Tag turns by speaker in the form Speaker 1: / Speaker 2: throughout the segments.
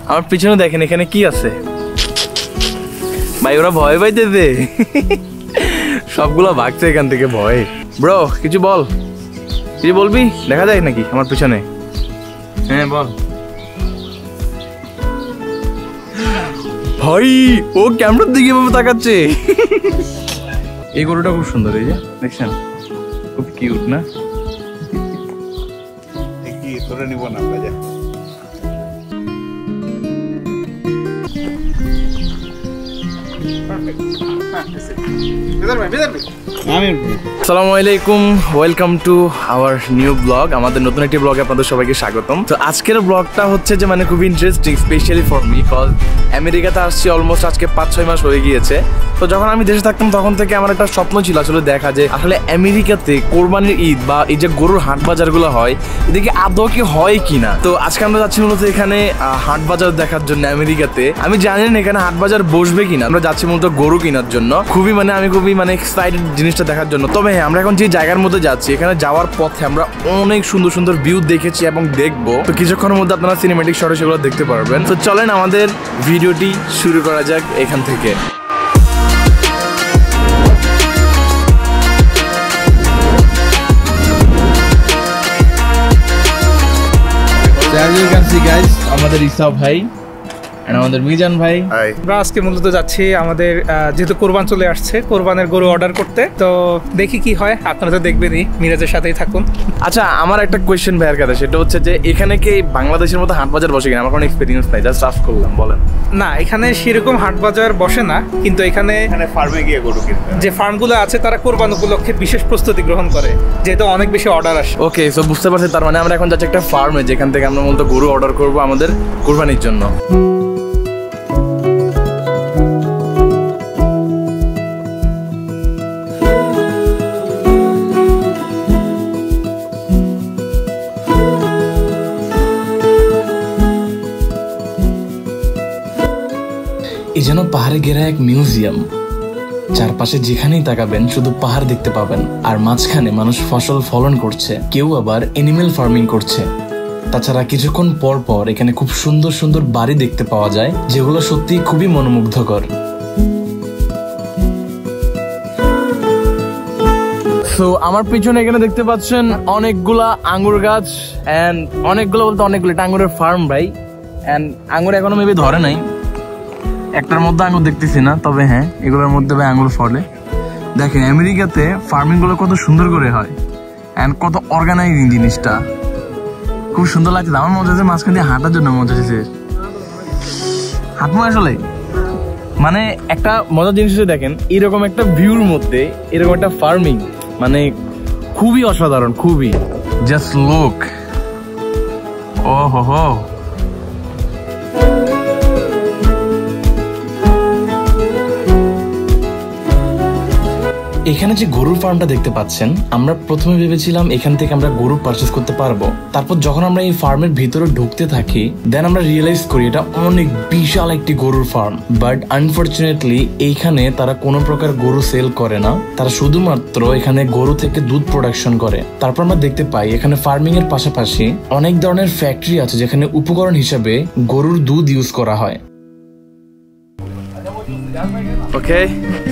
Speaker 1: আমার পিছনে দেখেন এখানে কি আছে ভাই, ওরা ভয় পাইতেছে, সবগুলো ভাগছে এখান থেকে ভয়। ব্রো কিছু বল, কিছু বলবি? দেখা যায় নাকি আমার পিছনে? হ্যাঁ বল ভাই। ও ক্যামেরার দিকে এভাবে তাকাচ্ছে। এই গরুটা খুব সুন্দর, এই যে দেখছেন, খুব কিউট না?
Speaker 2: তোরা নিব না বাজা।
Speaker 1: আসসালামু আলাইকুম, welcome to our new blog. আমাদের নতুন একটি ব্লগে আপনাদের সবাইকে স্বাগতম। তো আজকের ব্লগটা হচ্ছে যে মানে খুবই interesting, specially for me, cause আমেরিকাতে আসছি অলমোস্ট আজকে 5-6 মাস হয়ে গিয়েছে। তো যখন আমি দেশে থাকতাম তখন থেকে আমার একটা স্বপ্ন ছিল আসলে দেখা যে আসলে আমেরিকাতে কোরবানির ঈদ বা এই যে গরুর হাট বাজারগুলো হয়, এদিকে আদৌ কি হয় কিনা। তো আজকে আমরা যাচ্ছি মূলত এখানে হাট বাজার দেখার জন্য আমেরিকাতে। আমি জানি না এখানে হাট বাজার বসবে কিনা, আমরা যাচ্ছি মূলত গরু কেনার জন্য। আমি খুবই এক্সাইটেড জিনিসটা দেখার জন্য। তবে হ্যাঁ, আমরা এখন যে জায়গার মধ্যে যাচ্ছি, এখানে যাওয়ার পথে আমরা অনেক সুন্দর সুন্দর ভিউ দেখেছি এবং দেখবো। তো কিছুক্ষণের মধ্যে আপনারা সিনেমেটিক শটে সেগুলো দেখতে পারবেন। তো চলেন আমাদের ভিডিওটি শুরু করা যাক এখান থেকে। As you can see guys, আমাদের ইসা ভাই আর আমাদের মিজান ভাই।
Speaker 3: আমরা আজকে মূলত যাচ্ছি আমাদের যেহেতু কোরবান চলে আসছে, কোরবানের গরু অর্ডার করতে। তো দেখি কি হয়, আপনারা তো দেখবেনই, মিরাজের সাথেই থাকুন।
Speaker 1: আচ্ছা, আমার একটা কোয়েশ্চেন ভাইয়ের কাছে, সেটা হচ্ছে যে এখানে কি বাংলাদেশের মতো হাট বাজার বসে কিনা? আমার কোনো এক্সপেরিয়েন্স নাই, জাস্ট আস্ক করলাম, বলেন।
Speaker 3: না, এখানে সেরকম হাট বাজার বসে না, কিন্তু এখানে
Speaker 2: ফার্মে গিয়ে গরু কিনতে
Speaker 3: যে ফার্মগুলো আছে তারা কোরবান উপলক্ষে বিশেষ প্রস্তুতি গ্রহণ করে, যেহেতু অনেক বেশি অর্ডার আসে।
Speaker 1: ওকে, সো বুঝতে পারছি, তার মানে আমরা এখন যাচ্ছি একটা ফার্মে, যেখান থেকে আমরা মূলত গরু অর্ডার করবো আমাদের কোরবানির জন্য। এই যেন পাহাড়ে ঘেরা এক মিউজিয়াম, চারপাশে যেখানেই তাকাবেন শুধু পাহাড় দেখতে পাবেন, আর মাঝখানে মানুষ ফসল ফলন করছে, কেউ আবার এনিম্যাল ফার্মিং করছে। তাছাড়া কিছুক্ষণ পর পর এখানে খুব সুন্দর সুন্দর বাড়ি দেখতে পাওয়া যায়, যেগুলো সত্যি খুবই মনোমুগ্ধকর। তো আমার পিছনে এখানে দেখতে পাচ্ছেন অনেকগুলা আঙ্গুর গাছ, এন্ড অনেকগুলো বলতে অনেকগুলো, এটা আঙ্গুরের ফার্ম ভাই। এন্ড আঙ্গুর এখনো মেবি ধরে নাই, একটার মধ্যে আঙ্গুর দেখতেছি না, তবে হ্যাঁ এগুলোর মধ্যে ভাই আঙ্গুর ফলে। দেখেন আমেরিকাতে ফার্মিং গুলো কত সুন্দর করে হয়, এন্ড কত অর্গানাইজিং জিনিসটা, খুব সুন্দর লাগছে। আমার মজা হচ্ছে মাঝখান দিয়ে হাঁটার জন্য মজা হচ্ছে, হাঁটবো আসলে। মানে একটা মজার জিনিস হচ্ছে দেখেন, এরকম একটা ভিউর মধ্যে এরকম একটা ফার্মিং, মানে খুবই অসাধারণ, খুবই। জাস্ট লুক, ও হো। এখানে যে গরুর ফার্মটা দেখতে পাচ্ছেন, আমরা প্রথমে ভেবেছিলাম এখান থেকে আমরা গরু পারচেজ করতে পারবো। তারপর যখন আমরা এই ফার্মের ভিতরে ঢুকতে থাকি, দেন আমরা রিয়েলাইজ করি এটা অনেক বিশাল একটি গরুর ফার্ম। বাট আনফরচুনেটলি এইখানে তারা কোনো প্রকার গরু সেল করে না, তারা শুধুমাত্র এখানে গরু থেকে দুধ প্রোডাকশন করে। তারপর আমরা দেখতে পাই এখানে ফার্মিং এর পাশাপাশি অনেক ধরনের ফ্যাক্টরি আছে, যেখানে উপকরণ হিসেবে গরুর দুধ ইউজ করা হয়। ওকে,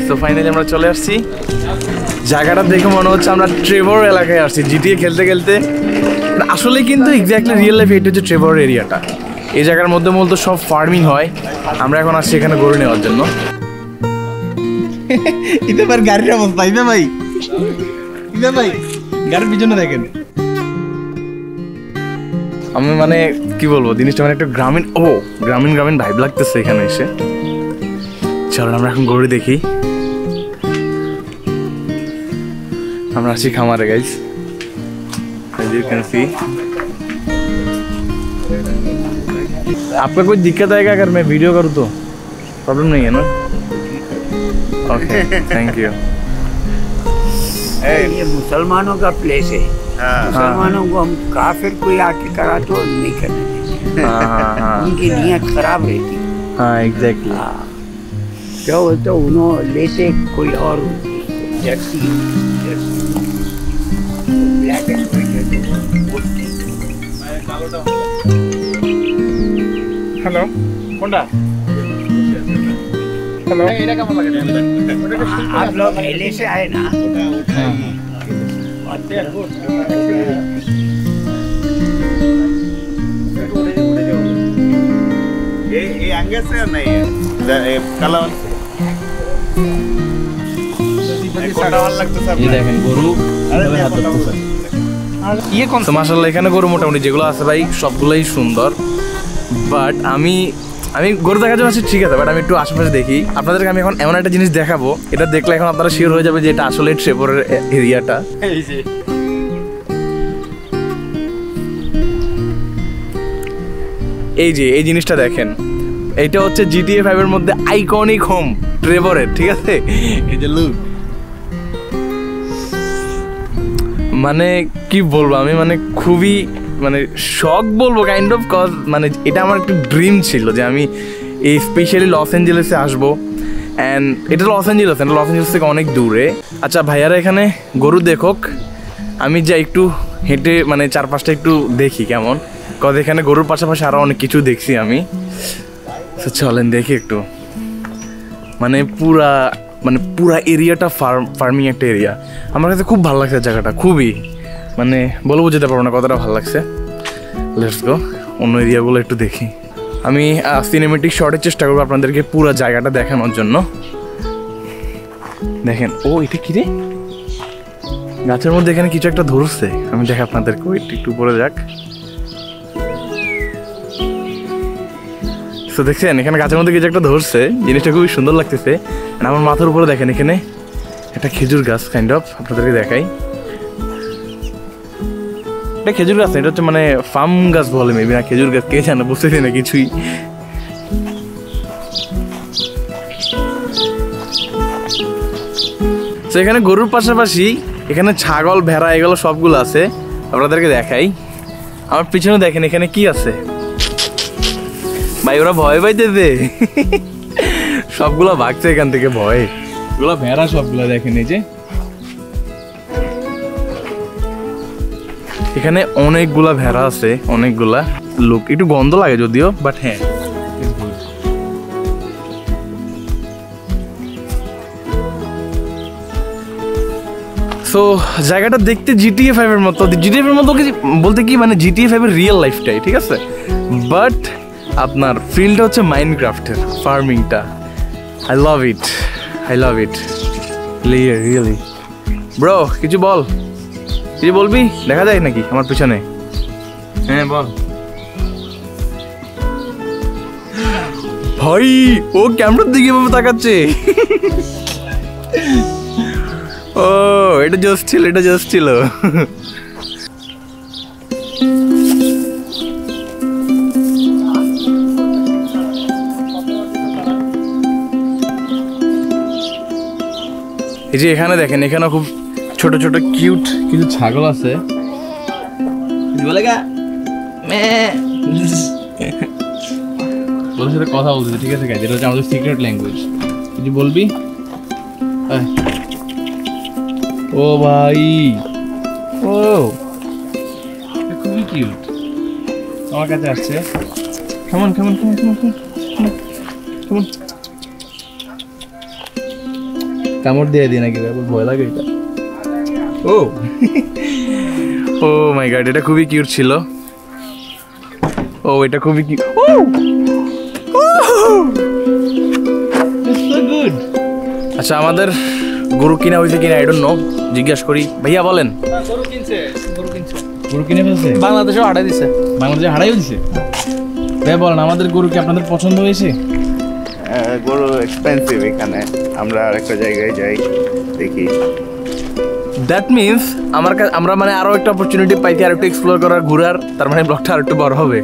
Speaker 1: তো ফাইনালি আমরা চলে আসছি। জায়গাটা দেখে মনে হচ্ছে আমরা ট্রেভর এলাকায় আসছি, জিটিএ খেলতে খেলতে। আসলে কিন্তু এক্স্যাক্টলি রিয়েল লাইফ এটা হচ্ছে ট্রেভর এরিয়াটা। এই জায়গার মধ্যে মূলত সব ফার্মিং হয়। আমরা এখন আসছি এখানে গরু নেওয়ার জন্য।
Speaker 2: ইতে ভাই গাড়ির অবস্থা, ইতে ভাই গাড়ির পিছনে দেখেন।
Speaker 1: আমি কি বলবো, জিনিসটা একটা গ্রামীণ ভাইব লাগতেছে এখানে এসে। চলো আমরা এখন গরু দেখি। আমরা আছি খামারে guys, as you can see। आपका कोई दिक्कत आएगा अगर मैं वीडियो करूँ तो? प्रॉब्लम नहीं है ना? Okay, thank you.
Speaker 4: ये मुसलमानों का प्लेस है। मुसलमानों को हम काफिर कोई आके करा तो नहीं करने देते। उनकी नीयत खराब रहती।
Speaker 1: हाँ एग्जैक्टली।
Speaker 4: क्या बोलते उन्होंने लेते कोई और Jersey black and white.
Speaker 3: Hello
Speaker 1: কোনটা
Speaker 3: হ্যালো
Speaker 1: এটা কেমন লাগে
Speaker 4: आप लोग मेले से आए ना
Speaker 2: ये अंगे से नहीं है काला वाला कोटा वाला लगता सब
Speaker 1: এই দেখেন গরু কিভাবে হাত ধরতেছে।
Speaker 3: ইয়ে কোন
Speaker 1: তো মাশাআল্লাহ এখানে গরু মোটামুটি যেগুলো আছে ভাই সবগুলোই সুন্দর, বাট আমি গরু দেখার জন্য আছি ঠিক আছে, বাট আমি একটু আশেপাশে দেখি। আপনাদেরকে আমি এখন এমন একটা জিনিস দেখাবো, এটা দেখলে এখন আপনারা শিওর হয়ে যাবে যে এটা আসলে ট্রেভরের এরিয়াটা। এই যে এই জিনিসটা দেখেন, এইটা হচ্ছে GTA 5 এর মধ্যে আইকনিক হোম ট্রেভরের, ঠিক আছে? এই যে লুক, মানে কি বলবো আমি, মানে খুবই মানে শখ বলবো কাইন্ড অফ, কজ মানে এটা আমার একটা ড্রিম ছিল যে আমি এই স্পেশালি লস অ্যাঞ্জেলেসে আসবো। অ্যান্ড এটা লস অ্যাঞ্জেলেস থেকে অনেক দূরে। আচ্ছা ভাইয়ারা এখানে গরু দেখুক, আমি যাই একটু হেঁটে মানে চারপাশটা একটু দেখি কেমন, কজ এখানে গরুর পাশাপাশি আরও অনেক কিছু দেখছি আমি। তো চলেন দেখি একটু, মানে পুরা এরিয়াটা ফার্মিং একটা এরিয়া। আমার কাছে খুব ভালো লাগছে জায়গাটা, খুবই মানে বলবো যেতে পারবো না কতটা ভালো লাগছে। লেটস গো অন্য এরিয়াগুলো একটু দেখি। আমি সিনেমেটিক শটের চেষ্টা করবো আপনাদেরকে পুরো জায়গাটা দেখানোর জন্য। দেখেন, ও এটা কি রে, গাছের মধ্যে এখানে কিছু একটা ধরছে, আমি দেখি আপনাদেরকে, একটু উপরে যাক। তো দেখছেন এখানে গাছের মধ্যে কিছু একটা ধরছে, জিনিসটা খুবই সুন্দর লাগতেছে। আমার মাথার উপরে দেখেন এখানে একটা খেজুর গাছ কাইন্ড অফ, আপনাদেরকে দেখাই। এটা খেজুর গাছ না, এটা হচ্ছে মানে ফার্ম গাছ বলে মেবি, না খেজুর গাছ কে জানে, বুঝতেছি না কিছুই। তো এখানে গরুর পাশাপাশি এখানে ছাগল ভেড়া এগুলো সবগুলো আছে, আপনাদেরকে দেখাই। আমার পিছনে দেখেন এখানে কি আছে ভাই, ওরা ভয় পাইতেছে সবগুলো ভাগছে এখান থেকে ভয়। এগুলো ভেড়া সবগুলো দেখেন, এই যে এখানে অনেকগুলা ভেড়া আছে, অনেকগুলা। লুক একটু গন্ধ লাগে যদিও, বাট হ্যাঁ সো জায়গাটা দেখতে GTA 5 এর মতো, GTA 5 এর মতো বলতে কি মানে GTA 5 এর রিয়েল লাইফটাই, ঠিক আছে? বাট আপনার ফিল্ডটা হচ্ছে মাইনক্রাফটের ফার্মিংটা। I love it really. Bro কিছু বল, কিছু বলবি? দেখা যায় নাকি আমার পিছনে? হ্যাঁ বল ভাই, ও ক্যামেরার দিকে এভাবে তাকাচ্ছে। ও এটা জাস্ট ছিল। এই যে এখানে দেখেন, এখানে খুব ছোট ছোট কিউট কিছু ছাগল আছে। ওদের সাথে কথা বলতেছে, ঠিক আছে গাইজ, এটা হচ্ছে আমাদের সিক্রেট ল্যাঙ্গুয়েজ। কিছু বলবি? ও ভাই, ও খুবই কিউট, আমার কাছে আসছে। কেমন কামড় দিয়ে দিই নাকি, ভয় লাগে এটা। ও মাই গড, এটা খুবই কিউট ছিল। ও এটা খুবই কিউট, গুড। আচ্ছা আমাদের গরু কিনা হয়েছে কিনা আই ডোন্ট নো, জিজ্ঞাসা করি। ভাইয়া বলেন। গরু কিনে ফেলছে,
Speaker 3: বাংলাদেশেও হারাই দিছে।
Speaker 1: বাংলাদেশে হারাই দিছে? ভাইয়া বলেন, আমাদের গরু কি আপনাদের পছন্দ হয়েছে?
Speaker 2: গরু এক্সপেন্সিভ, এখানে আমরা আরেকটা জায়গায় যাই দেখি।
Speaker 1: দ্যাট মিনস আমরা মানে আরো একটা অপরচুনিটি পাইছি, আর একটু এক্সপ্লোর করার, ঘোরার, তার মানে ব্লগটা আর একটু বড় হবে।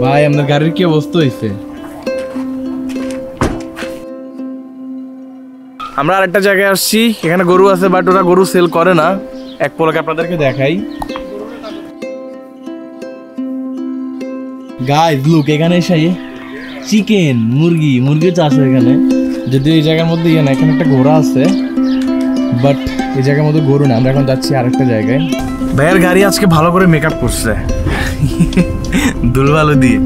Speaker 1: ভাই আমাদের গাড়ির কি অবস্থা হয়েছে? আমরা আরেকটা জায়গায় আসছি, এখানে গরু আছে, বাট ওরা গরু সেল করে না। এক পলকে আপনাদেরকে দেখাই। গাইস লুক, এখানে এসে চিকেন, মুরগি চাষ হয় এখানে। যদিও এই জায়গার মধ্যে ইয়ে না, এখানে একটা ঘোড়া আছে, বাট এই জায়গার মধ্যে গরু না। আমরা এখন যাচ্ছি আরেকটা জায়গায়। ভাইয়ের গাড়ি আজকে ভালো করে মেকআপ করছে, ধুলবালু দিয়ে।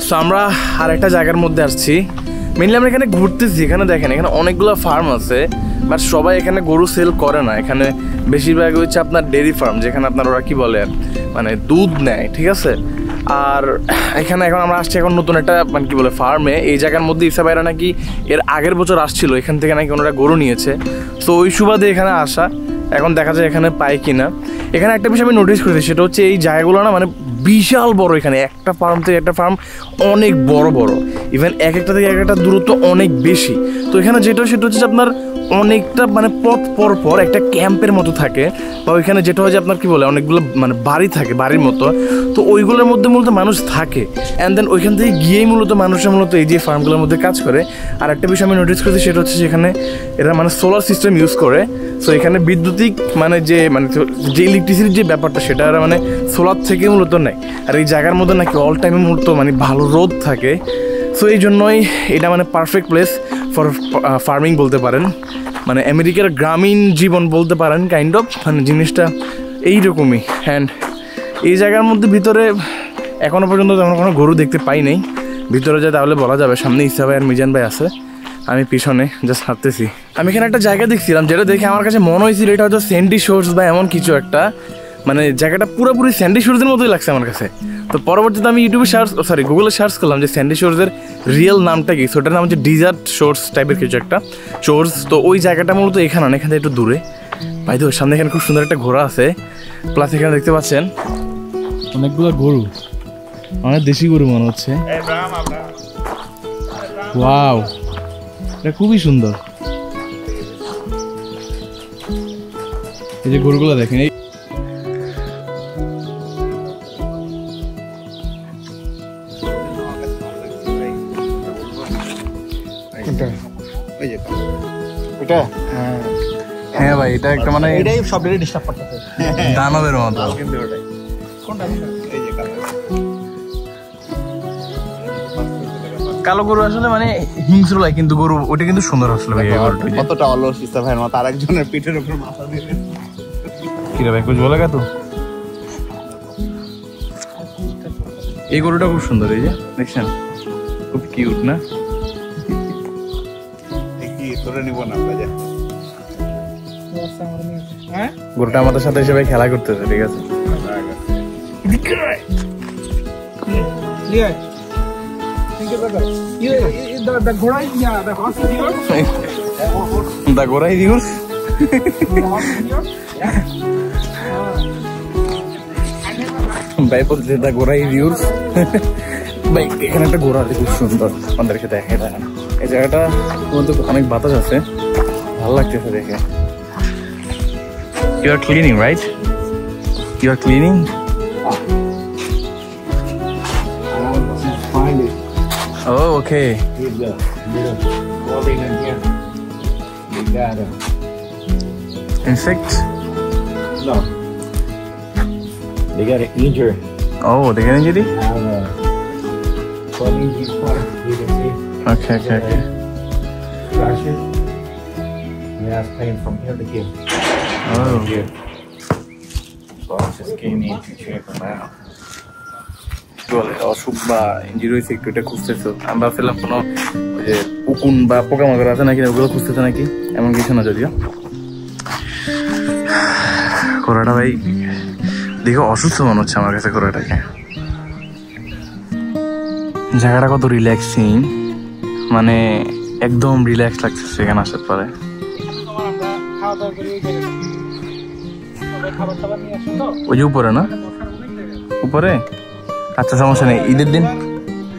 Speaker 1: তো আমরা আর একটা জায়গার মধ্যে আসছি, মেনলি আমরা এখানে ঘুরতেছি। এখানে দেখেন এখানে অনেকগুলো ফার্ম আছে, বাট সবাই এখানে গরু সেল করে না। এখানে বেশিরভাগ হচ্ছে আপনার ডেয়ারি ফার্ম, যেখানে আপনার ওরা কি বলে মানে দুধ নেয়, ঠিক আছে। আর এখানে এখন আমরা আসছি এখন নতুন একটা মানে কি বলে ফার্মে। এই জায়গার মধ্যে ইসা ভাইরা নাকি এর আগের বছর আসছিল, এখান থেকে নাকি ওনারা গরু নিয়েছে। তো ওই সুবাদে এখানে আসা, এখন দেখা যায় এখানে পাই কিনা। এখানে একটা বিষয় আমি নোটিস করেছি, সেটা হচ্ছে এই জায়গাগুলো না মানে বিশাল বড়। এখানে একটা ফার্ম থেকে একটা ফার্ম অনেক বড় বড়, ইভেন এক একটা থেকে এক একটা দূরত্ব অনেক বেশি। তো এখানে যেটা সেটা হচ্ছে আপনার অনেকটা মানে পথ পর পর একটা ক্যাম্পের মতো থাকে, বা ওইখানে যেটা হয় যে আপনার কি বলে অনেকগুলো মানে বাড়ি থাকে, বাড়ির মতো। তো ওইগুলোর মধ্যে মূলত মানুষ থাকে, অ্যান্ড দেন ওইখান থেকে গিয়েই মূলত মানুষের মূলত এই যে ফার্মগুলোর মধ্যে কাজ করে। আর একটা বিষয় আমি নোটিস করেছি, সেটা হচ্ছে সেখানে এরা মানে সোলার সিস্টেম ইউজ করে। সো এখানে বিদ্যুতিক মানে যে ইলেকট্রিসিটির যে ব্যাপারটা, সেটা এরা মানে সোলার থেকে মূলত নেয়। আর এই জায়গার মধ্যে নাকি অল টাইমে মূলত মানে ভালো রোদ থাকে। সো এই জন্যই এটা মানে পারফেক্ট প্লেস ফর ফার্মিং বলতে পারেন, মানে আমেরিকার গ্রামীণ জীবন বলতে পারেন কাইন্ড অফ, মানে জিনিসটা এইরকমই। অ্যান্ড এই জায়গার মধ্যে ভিতরে এখনও পর্যন্ত তেমন কোনো গরু দেখতে পাই নাই। ভিতরে যায় তাহলে বলা যাবে। সামনে ইসা ভাই আর মিজান ভাই আছে, আমি পিছনে জাস্ট হাঁটতেছি। আমি এখানে একটা জায়গা দেখছিলাম, যেটা দেখে আমার কাছে মনে হয়েছিল এটা হয়তো স্যান্ডি শোর্স বা এমন কিছু একটা, মানে জায়গাটা পুরোপুরি স্যান্ডি শোর্সের মতোই লাগছে আমার কাছে। তো পরবর্তীতে আমি ইউটিউবে গুগলে সার্চ করলাম যে স্যান্ডি শোর্সের রিয়েল নামটা কি। সো ওটার নাম হচ্ছে ডিজার্ট শোর্স টাইপের কিছু একটা শোর্স। তো ওই জায়গাটা মূলত এখানে না, এখান থেকে একটু দূরে। ভাই তো সামনে এখানে খুব সুন্দর একটা ঘোড়া আছে, প্লাস এখানে দেখতে পাচ্ছেন অনেকগুলো গরু, অনেক দেশি গরু মনে হচ্ছে। ওয়াও, এটা খুবই সুন্দর। এই যে গরুগুলো দেখেন, এই হ্যাঁ ভাই, এটা একটা মানে
Speaker 2: এটাই সবটাই ডিস্টার্ব করতেছে,
Speaker 1: দানবের মতো। কালো গরু আসলে মানে হিংস্র লাগে, কিন্তু গরু ওটা কিন্তু সুন্দর আসলে ভাই।
Speaker 2: কতটা অলস ইসা ভাইয়ের মতো আরেকজনের পিঠের উপর মাথা দিয়ে
Speaker 1: কিরা ভাই কুछ बोलेगा तू? এই গরুটা খুব সুন্দর, এই যে দেখছেন, খুব কিউট না?
Speaker 2: কি তোরে নিব না বাজা।
Speaker 1: গরুটা আমাদের সাথে এসে ভাই খেলা করতেছে, ঠিক আছে। দা ঘোড়াই দিউস ভাই বলছে দা ঘোড়াই দিউস। ভাই এখানে একটা ঘোড়া আছে খুব সুন্দর, আমাদেরকে দেখে দেখান। এই জায়গাটা মধ্যে অনেক বাতাস আছে, ভালো লাগতেছে দেখে। You are cleaning, right? You are cleaning?
Speaker 4: Find it.
Speaker 1: Oh, okay.
Speaker 4: Here's the little clothing in here. You got
Speaker 1: Insects?
Speaker 4: no. They got an injury.
Speaker 1: Oh, they get injury?
Speaker 4: Have a clothing part. You can see.
Speaker 1: Okay.
Speaker 4: Crash it. He has pain from here to here.
Speaker 1: Oh.
Speaker 4: Here. So I just came in to check him out.
Speaker 1: অসুখ বা injury হয়েছে একটু, এটা খুঁজতেছো। আমি ভাবছিলাম কোনো ওই যে উকুন বা পোকামাকড় আছে নাকি, ওগুলো খুঁজতেছে নাকি, এমন কিছু না। যদিও ঘোড়াটা ভাই দেখে অসুস্থ মনে হচ্ছে আমার কাছে ঘোড়াটাকে। জায়গাটা কত রিল্যাক্সিং, মানে একদম রিল্যাক্স লাগছে সেখানে আসার পরে। ওই যে উপরে না, উপরে আচ্ছা সমস্যা নেই। ঈদের দিন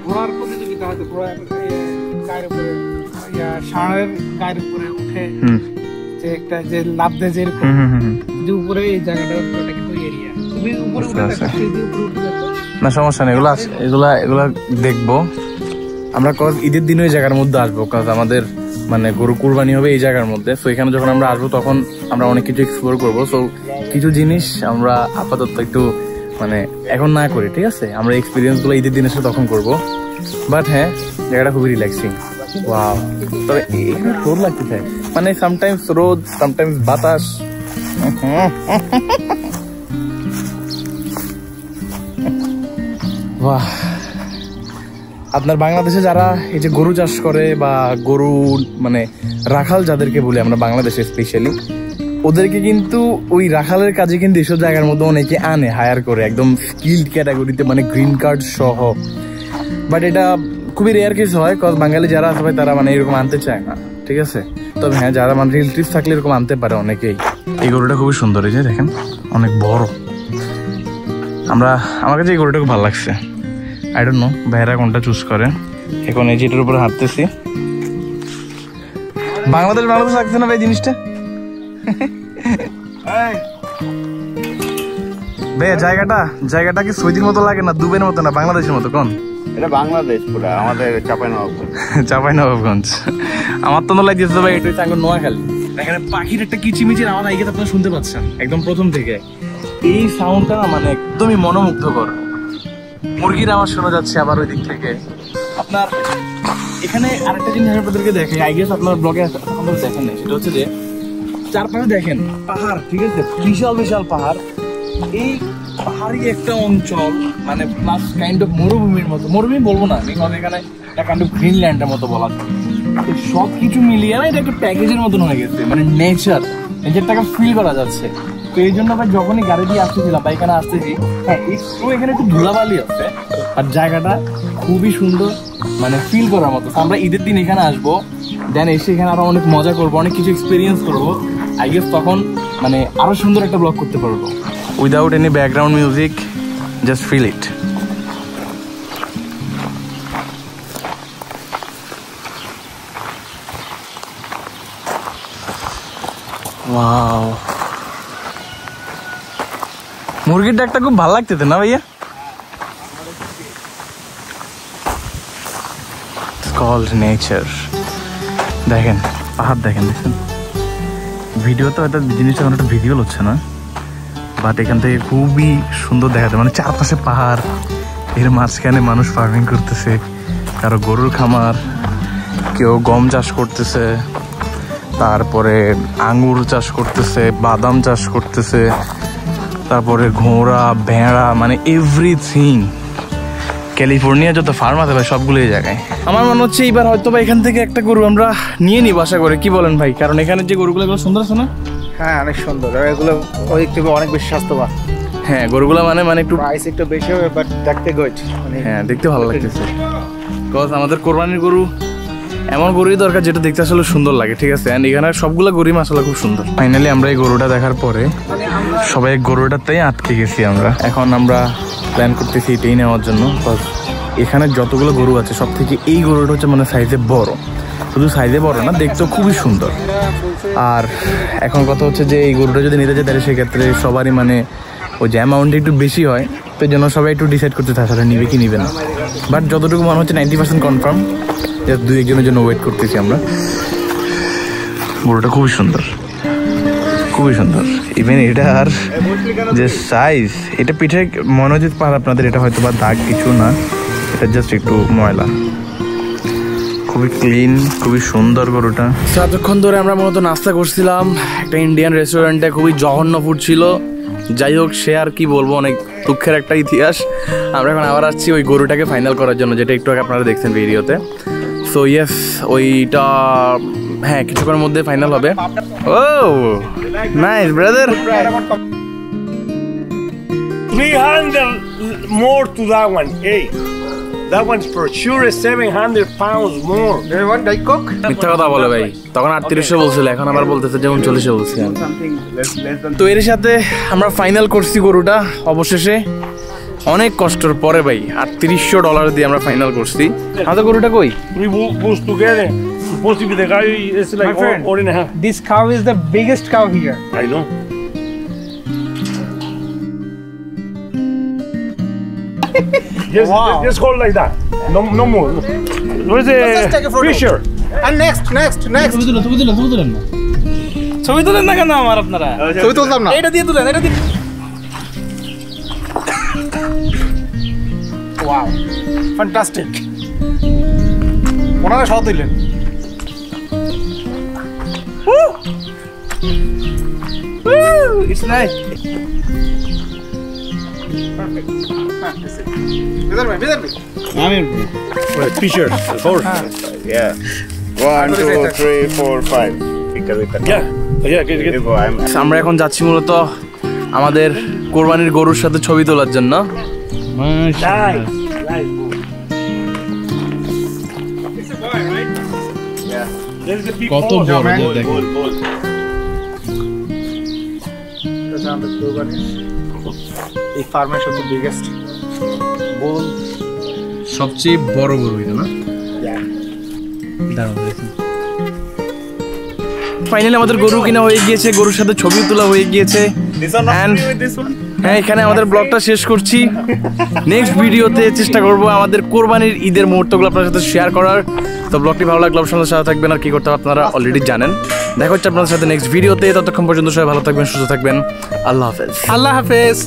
Speaker 3: ঘোড়ার প্রতিযোগিতা হয়তো গায়ের উপরে ষাঁড়ের গায়ের উপরে উঠে যে একটা যে লাভ দেয় যেরকম, যে উপরে এই জায়গাটা কিন্তু এরিয়া তুমি উপরে উঠে
Speaker 1: না, সমস্যা নেই। এগুলা দেখবো আমরা। ঈদের দিন ওই জায়গার মধ্যে আসবো, কাজ আমাদের মানে গরু কুরবানি হবে এই জায়গার মধ্যে। সো এখানে যখন আমরা আসবো তখন আমরা অনেক কিছু এক্সপ্লোর করবো। সো কিছু জিনিস আমরা আপাতত একটু মানে এখন না করি, ঠিক আছে। আমরা এক্সপিরিয়েন্স গুলো ঈদের দিন এসে তখন করবো। বাট হ্যাঁ, জায়গাটা খুবই রিল্যাক্সিং। ওয়াও, তবে রোদ লাগতেছে, মানে সামটাইমস রোদ, সামটাইমস বাতাস, বাহ, আপনার বাংলাদেশে যারা এই যে গরু চাষ করে বা গরু মানে রাখাল যাদেরকে বলি আমরা বাংলাদেশে স্পেশালি, ওদেরকে কিন্তু ওই রাখালের কাজে কিন্তু এসব জায়গার মধ্যে অনেকে আনে হায়ার করে একদম স্কিল্ড ক্যাটাগরিতে, মানে গ্রিন কার্ড সহ। বাট এটা খুবই রেয়ার কেস হয়, কজ বাঙালি যারা আছে তারা মানে এরকম আনতে চায় না, ঠিক আছে। তবে হ্যাঁ, যারা মানে রিলেটিভস থাকলে এরকম আনতে পারে অনেকেই। এই গরুটা খুবই সুন্দর, এই যে দেখেন অনেক বড়। আমার কাছে এই গরুটা খুব ভালো লাগছে। আই ডোন্ট নো ভাইরা কোনটা চুজ করে। এখন এই যেটার উপরে হাঁটতেছি, বাংলাদেশ লাগছে না ভাই জিনিসটা? ভাই জায়গাটা কি সৌদির মতো লাগে না, দুবাইয়ের মতো না, বাংলাদেশের মতো? কোন
Speaker 2: এটা বাংলাদেশ পুরা, আমাদের
Speaker 1: চাঁপাইনবাবগঞ্জ। আমার তো লাগছে ভাই এটা হচ্ছে নোয়াখালী। এখানে পাখির একটা কিচিমিচির আওয়াজ আগে আপনারা শুনতে পাচ্ছেন একদম প্রথম থেকে। এই সাউন্ডটা না মানে একদমই মনোমুগ্ধকর। মুরগির আওয়াজ শোনা যাচ্ছে আবার ওই দিক থেকে। আপনার এখানে আরেকটা জিনিস আপনাদেরকে দেখে, আই গেস আপনার ব্লগে আপনারা দেখেন না, সেটা হচ্ছে যে চারপাশে দেখেন পাহাড়, ঠিক আছে, বিশাল বিশাল পাহাড়। এই পাহাড়ি একটা অঞ্চল মানে প্লাস কাইন্ড অফ মরুভূমির মতো, মরুভূমি বলবো না আমি, কারণ এখানে একটা কাইন্ড অফ গ্রিনল্যান্ডের মতো বলা যায়। সব কিছু মিলিয়ে না এটা একটা প্যাকেজের মতন হয়ে গেছে, মানে নেচারটাকে ফিল করা যাচ্ছে। তো এই জন্য ভাই যখনই গাড়ি দিয়ে আসতেছিলাম বা এখানে আসতেছি, হ্যাঁ একটু এখানে একটু ধুলাবালি আছে, আর জায়গাটা খুবই সুন্দর, মানে ফিল করার মতো। আমরা ঈদের দিন এখানে আসবো, দেন এসে এখানে আরো অনেক মজা করবো, অনেক কিছু এক্সপিরিয়েন্স করবো। আই গেস তখন মানে আরো সুন্দর একটা ব্লগ করতে পারবো without any background music, just feel it. Wow, মুরগির ডাকটা খুব ভালো লাগতেছে না ভাইয়া? Called nature. দেখেন পাহাড়, দেখেন ভিডিও তো একটা জিনিসটা কোনো একটা ভিডিও হচ্ছে না, বাট এখান থেকে খুবই সুন্দর দেখা যায়। মানে চারপাশে পাহাড়, এর মাঝখানে মানুষ ফার্মিং করতেছে, কারো গরুর খামার, কেউ গম চাষ করতেছে, তারপরে আঙ্গুর চাষ করতেছে, বাদাম চাষ করতেছে, তারপরে ঘোড়া, ভেড়া, মানে এভরিথিং। ক্যালিফোর্নিয়া যত ফার্ম আছে ভাই সবগুলো এই জায়গায়। আমার মনে হচ্ছে এইবার হয়তো বা এখান থেকে একটা গরু আমরা নিয়ে নিব আশা করে, কি বলেন ভাই? কারণ এখানে যে গরুগুলো এগুলো সুন্দর আছে না?
Speaker 3: হ্যাঁ অনেক সুন্দর, এগুলো ওই থেকে অনেক বেশি স্বাস্থ্যবান।
Speaker 1: হ্যাঁ গরুগুলো মানে একটু
Speaker 3: প্রাইস একটু বেশি হবে, বাট দেখতে গুড, মানে
Speaker 1: হ্যাঁ দেখতে ভালো লাগতেছে। বিকজ আমাদের কোরবানির গরু এমন গরুই দরকার যেটা দেখতে আসলে সুন্দর লাগে, ঠিক আছে। এন্ড এখানে সবগুলো গরু মাশাআল্লাহ খুব সুন্দর। ফাইনালি আমরা এই গরুটা দেখার পরে সবাই গরুটাতেই আটকে গেছি আমরা। এখন আমরা প্ল্যান করতেছি এটাই নেওয়ার জন্য। এখানে যতগুলো গরু আছে সব থেকে এই গরুটা হচ্ছে মানে সাইজে বড়, শুধু সাইজে বড় না, দেখতেও খুবই সুন্দর। আর এখন কথা হচ্ছে যে এই গরুটা যদি নিতে যায় তাহলে সেক্ষেত্রে সবারই মানে ওই যে অ্যামাউন্টটা একটু বেশি হয়, তো এই জন্য সবাই একটু ডিসাইড করতে থাকে আসলে নিবে কি নিবে না। বাট যতটুকু মনে হচ্ছে 90% কনফার্ম, দুই একজনের জন্য ওয়েট করতেছি আমরা। গরুটা খুবই সুন্দর, খুবই সুন্দর। ইভেন এটার যে সাইজ, এটা পিঠে মনে হচ্ছে পার আপনাদের এটা হয়তো বা দাগ কিছু না, এটা জাস্ট একটু ময়লা, খুবই ক্লিন, খুবই সুন্দর গরুটা। এতক্ষণ ধরে আমরা মূলত নাস্তা করছিলাম একটা ইন্ডিয়ান রেস্টুরেন্টে, খুবই জঘন্য ফুড ছিল। যাই হোক, সে আর কি বলবো, অনেক দুঃখের একটা ইতিহাস। আমরা এখন আবার আসছি ওই গরুটাকে ফাইনাল করার জন্য, যেটা একটু আগে আপনারা দেখছেন ভিডিওতে। সো ইয়েস, ওইটা হ্যাঁ কিছুক্ষণের মধ্যে ফাইনাল হবে। ও nice brother.
Speaker 5: 300 more to that one. Hey, that one's for sure 700 pounds more. Do you want Diet Coke?
Speaker 1: মিথ্যা কথা বলে ভাই, তখন 3800 বলছিল, এখন আবার বলতেছে যেমন 40 বলছি। তো এর সাথে আমরা ফাইনাল করছি গরুটা অবশেষে, অনেক কষ্টের পরে ভাই। $3800 দিয়ে আমরা ফাইনাল করছি। আমাদের গরুটা কই?
Speaker 5: We both together. Supposed to be the guy is like or and a half.
Speaker 3: this cow is the biggest cow here.
Speaker 5: I know. Just hold like that. No more. Where's the Fisher?
Speaker 3: And next.
Speaker 1: ছবি তুলেন না। ছবি তুলেন না কেন আমার আপনারা?
Speaker 3: ছবি তুলতাম না,
Speaker 1: এটা দিয়ে তুলেন, এটা দিয়ে।
Speaker 3: wow, fantastic. ওনারা সহ তুললেন।
Speaker 1: Woo! It's nice.
Speaker 5: T-shirt, horse.
Speaker 2: Yeah. 1, 2, 3, 4, 5.
Speaker 5: Yeah, good.
Speaker 1: আমরা এখন যাচ্ছি মূলত আমাদের কোরবানির গরুর সাথে ছবি তোলার জন্য।
Speaker 5: Nice. There's the big
Speaker 1: কত
Speaker 5: horse.
Speaker 1: বড় দেখো।
Speaker 3: এই ফার্মের সব বিগেস্ট বোন
Speaker 1: সবচেয়ে বড় গরু এটা না? ফাইনালি আমাদের গরু কিনা হয়ে গিয়েছে, গরুর সাথে ছবি তোলা হয়ে গিয়েছে। And হ্যাঁ, এখানে আমাদের ব্লগটা শেষ করছি। নেক্সট ভিডিওতে চেষ্টা করব আমাদের কোরবানির ঈদের মুহূর্তগুলো আপনার সাথে শেয়ার করার। তো ব্লগটি ভালো লাগলে অবশ্যই সাথে থাকবেন, আর কি করতে হবে আপনারা অলরেডি জানেন। দেখা হচ্ছে আপনাদের সাথে নেক্সট ভিডিওতে। ততক্ষণ পর্যন্ত সবাই ভালো থাকবেন, সুস্থ থাকবেন। আল্লাহ হাফেজ।
Speaker 3: আল্লাহ হাফেজ।